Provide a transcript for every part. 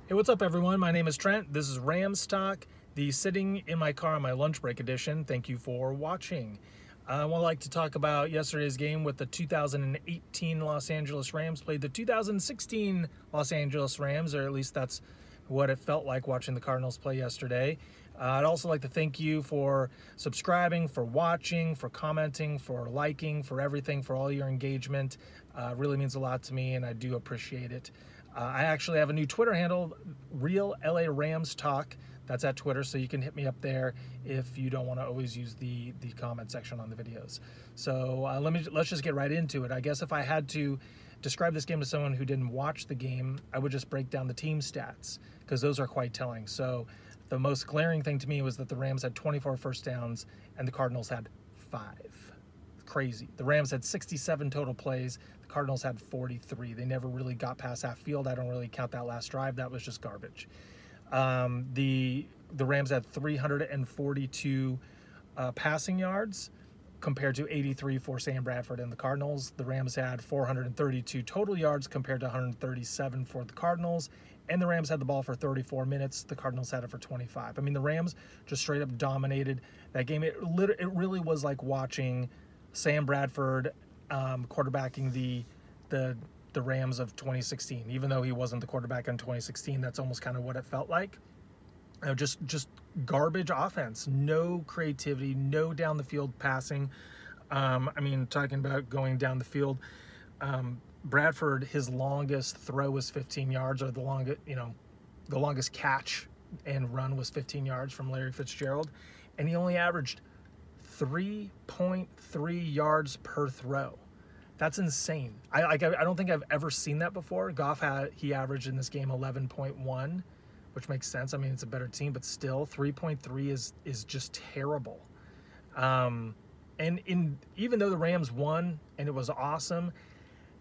Hey, what's up, everyone? My name is Trent. This is Rams Talk, the sitting in my car on my lunch break edition. Thank you for watching. I would like to talk about yesterday's game with the 2018 Los Angeles Rams played the 2016 Los Angeles Rams, or at least that's what it felt like watching the Cardinals play yesterday. I'd also like to thank you for subscribing, for watching, for commenting, for liking, for everything, for all your engagement. It really means a lot to me, and I do appreciate it. I actually have a new Twitter handle, Real LA Rams Talk. That's at Twitter, so you can hit me up there if you don't want to always use the comment section on the videos. So let's just get right into it. I guess if I had to describe this game to someone who didn't watch the game, I would just break down the team stats because those are quite telling. So the most glaring thing to me was that the Rams had 24 first downs and the Cardinals had 5. Crazy. The Rams had 67 total plays. The Cardinals had 43. They never really got past half field. I don't really count that last drive. That was just garbage. The Rams had 342 passing yards compared to 83 for Sam Bradford and the Cardinals. The Rams had 432 total yards compared to 137 for the Cardinals. And the Rams had the ball for 34 minutes. The Cardinals had it for 25. I mean, the Rams just straight up dominated that game. It really was like watching Sam Bradford quarterbacking the Rams of 2016. Even though he wasn't the quarterback in 2016, that's almost kind of what it felt like. Just garbage offense, no creativity, no down the field passing. I mean, talking about going down the field, Bradford, his longest throw was 15 yards, or the longest catch and run was 15 yards from Larry Fitzgerald, and he only averaged 3.3 yards per throw. That's insane. I don't think I've ever seen that before. Goff he averaged in this game 11.1, which makes sense. I mean, it's a better team, but still 3.3 is just terrible. And even though the Rams won and it was awesome,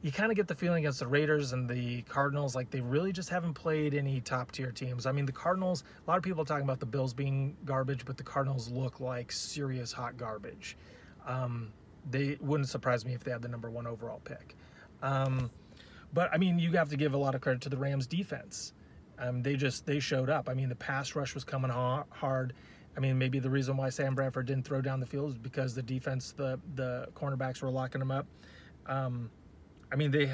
you kind of get the feeling against the Raiders and the Cardinals like they really just haven't played any top-tier teams. I mean, the Cardinals, a lot of people are talking about the Bills being garbage, but the Cardinals look like serious hot garbage. They wouldn't surprise me if they had the number 1 overall pick. But, I mean, you have to give a lot of credit to the Rams' defense. They showed up. I mean, the pass rush was coming hard. I mean, maybe the reason why Sam Bradford didn't throw down the field is because the defense, the cornerbacks were locking him up. I mean, they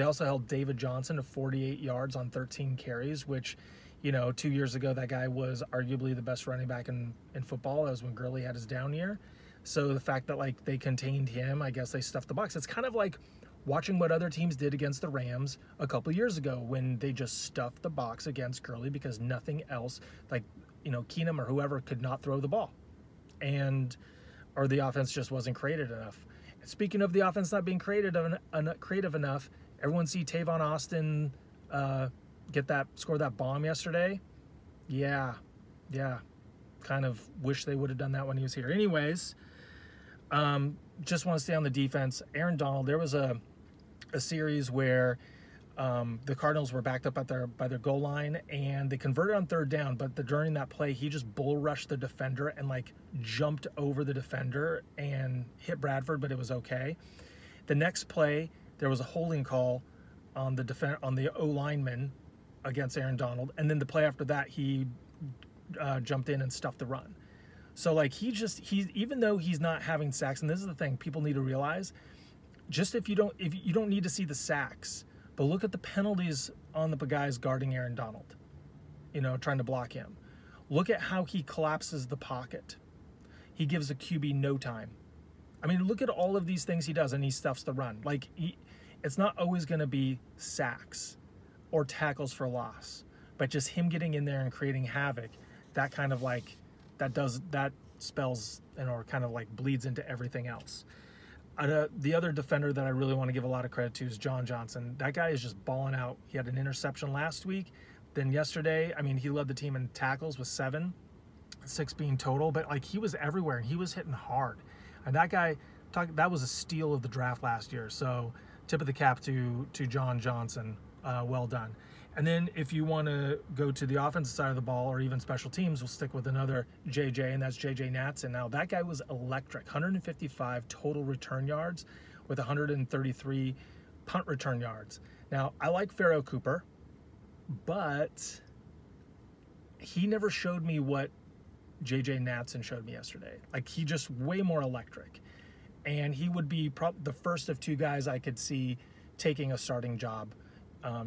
also held David Johnson to 48 yards on 13 carries, which, 2 years ago, that guy was arguably the best running back in football. That was when Gurley had his down year. So the fact that, like, they contained him, I guess they stuffed the box. It's kind of like watching what other teams did against the Rams a couple years ago when they just stuffed the box against Gurley because nothing else, like, Keenum or whoever could not throw the ball. Or the offense just wasn't creative enough. Speaking of the offense not being creative enough, everyone see Tavon Austin score that bomb yesterday? Yeah. Kind of wish they would have done that when he was here. Anyways, just want to stay on the defense. Aaron Donald, there was a series where the Cardinals were backed up by their goal line, and they converted on 3rd down, but during that play, he just bull rushed the defender and, like, jumped over the defender and hit Bradford, but it was okay. The next play, there was a holding call on the O-lineman against Aaron Donald, and then the play after that, he jumped in and stuffed the run. So, like, even though he's not having sacks, and this is the thing people need to realize, just if you don't need to see the sacks, but look at the penalties on the guys guarding Aaron Donald, trying to block him. Look at how he collapses the pocket. He gives the QB no time. I mean, look at all of these things he does, and he stuffs the run. Like, it's not always going to be sacks or tackles for loss, but just him getting in there and creating havoc. That kind of that spells or kind of like bleeds into everything else. The other defender that I really want to give a lot of credit to is John Johnson. That guy is just balling out. He had an interception last week. Then yesterday, I mean, he led the team in tackles with 7, 6 being total. But, like, he was everywhere, and he was hitting hard. And that guy, that was a steal of the draft last year. So tip of the cap to John Johnson. Well done. And then if you want to go to the offensive side of the ball or even special teams, we'll stick with another JJ, and that's JJ Natson. Now, that guy was electric. 155 total return yards with 133 punt return yards. Now, I like Pharaoh Cooper. but he never showed me what JJ Natson showed me yesterday. Like, he just way more electric. And he would be the first of two guys I could see taking a starting job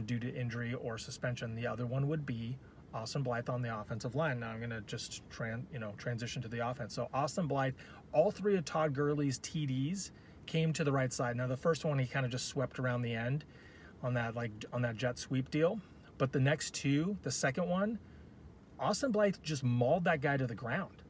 due to injury or suspension. The other one would be Austin Blythe on the offensive line. Now I'm going to just transition to the offense. So Austin Blythe, all three of Todd Gurley's TDs came to the right side. Now the first one he kind of just swept around the end on that jet sweep deal. But the next two, the second one, Austin Blythe just mauled that guy to the ground.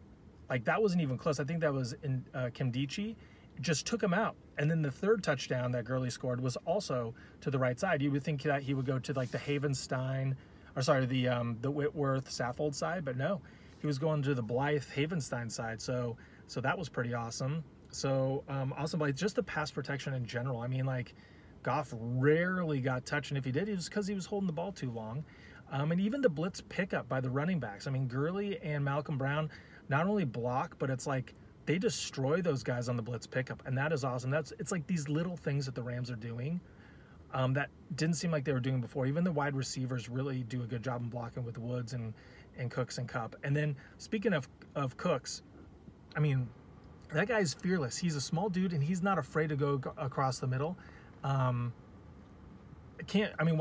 Like, that wasn't even close. I think that was in Kimdichie. Just took him out. And then the third touchdown that Gurley scored was also to the right side. You would think that he would go to like the Havenstein, or sorry, the Whitworth Saffold side, but no, he was going to the Blythe Havenstein side. So that was pretty awesome. So Austin Blythe, just the pass protection in general. I mean, like, Goff rarely got touched, and if he did, it was because he was holding the ball too long. And even the blitz pickup by the running backs. I mean, Gurley and Malcolm Brown not only block, but it's like they destroy those guys on the blitz pickup, and that is awesome. It's like these little things that the Rams are doing that didn't seem like they were doing before. Even the wide receivers really do a good job in blocking with Woods and Cooks and Kupp. And then speaking of Cooks, I mean, that guy's fearless. He's a small dude, and he's not afraid to go across the middle. What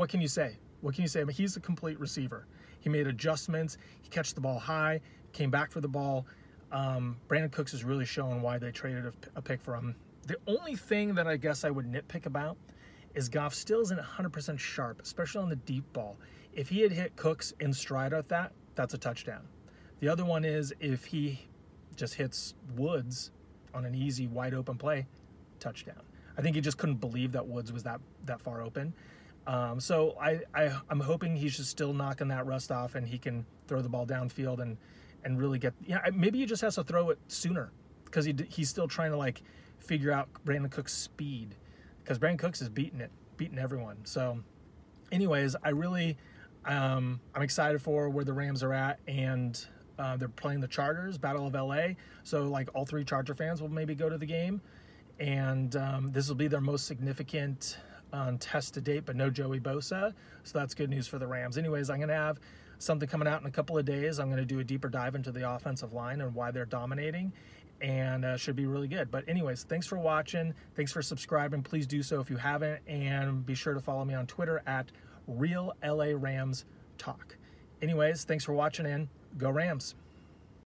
can you say? What can you say? I mean, he's a complete receiver. He made adjustments. He catched the ball high, came back for the ball. Brandon Cooks is really showing why they traded a pick for him. The only thing that I guess I would nitpick about is Goff still isn't 100% sharp, especially on the deep ball. If he had hit Cooks in stride at that, that's a touchdown. The other one is if he just hits Woods on an easy, wide open play, touchdown. I think he just couldn't believe that Woods was that far open. So I'm hoping he's just still knocking that rust off, and he can throw the ball downfield and really get. Yeah, maybe he just has to throw it sooner because he's still trying to like figure out Brandon Cook's speed, because Brandon Cooks is beating everyone. So, anyways, I'm excited for where the Rams are at, and they're playing the Chargers, Battle of LA. So like all three Charger fans will maybe go to the game, and this will be their most significant test to date, but no Joey Bosa, so that's good news for the Rams. Anyways, I'm going to have something coming out in a couple of days. I'm going to do a deeper dive into the offensive line and why they're dominating, and should be really good. But anyways, thanks for watching. Thanks for subscribing. Please do so if you haven't, and be sure to follow me on Twitter at Real LA Rams Talk. Anyways, thanks for watching, and go Rams.